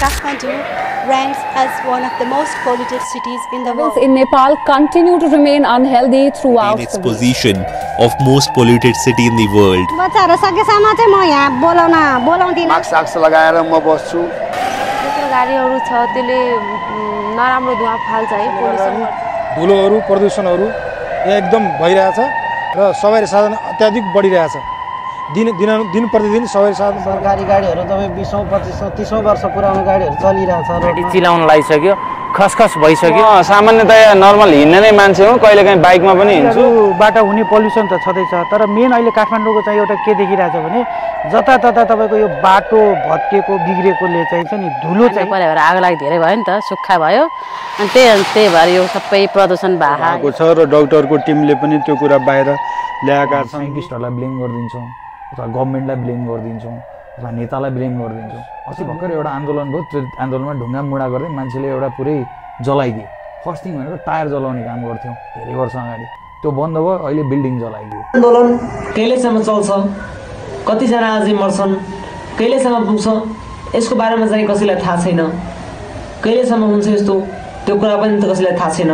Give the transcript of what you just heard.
Kathmandu ranks as one of the most polluted cities in the world. In Nepal continue to remain unhealthy throughout its position of most polluted city in the world. बच्चाहरु सकेसम्म चाहिँ म यहाँ बोलाउँदिन mask लगाएर म बस्छु त्यस्तो गाडीहरु छ त्यसले नराम्रो धुवा फाल्छ है पोल्युसन धुलोहरु प्रदूषणहरु एकदम भइरहेछ र सवारी साधन अत्याधिक बढिरहेछ दिन प्रतिदिन सवारी साधन सरकारी गाडीहरु तपाई 20औं 25औं 30औं वर्ष पुरानो गाडीहरु चलिरहेछ गाडी चिलाउन लागिसक्यो खसखस भइसक्यो सामान्यतया नर्मल हिड्ने नै मान्छे हो कहिलेकाहीँ बाइकमा पनि हिँड्छु बाट हुने पोल्युसन त छँदैछ तर मेन अहिले काठमाडौँको चाहिँ एउटा के देखिरहेछ भने जतातता तपाईको यो बाटो भत्केको बिग्रेकोले चाहिँ नि धुलो चाहिँ पर्यो भएर आगो लागि धेरै भयो नि त सुक्खा भयो अनि त्यही भएर यो सबै प्रदूषण भएको छ र डाक्टरको टिमले पनि त्यो कुरा बाहिर ल्याएका छन् साइन्टिस्टहरुलाई ब्लेम गर्दिन्छौं अथवा गभर्नमेन्टलाई ब्लेम गर्दिन्छौं अथवा नेतालाई ब्लेम गर्दिन्छौं अस्ति भर्खर एउटा आन्दोलन भयो त्यो आन्दोलनमा ढुङ्गा मुडा गर्दै मान्छेले एउटा पुरै जलाइदिए फर्स्ट थिङ भनेको टायर जलाउने काम गर्थ्यौं धेरै वर्ष अगाडि त्यो बन्द भयो अहिले बिल्डिङ जलाइदियो आन्दोलन कहिलेसम्म चल्छ कति जना अझै मर्छन् कहिलेसम्म पुग्छ यसको बारेमा चाहिँ कसैलाई थाहा छैन कहिलेसम्म हुन्छ यस्तो त्यो कुरा पनि त कसैलाई थाहा छैन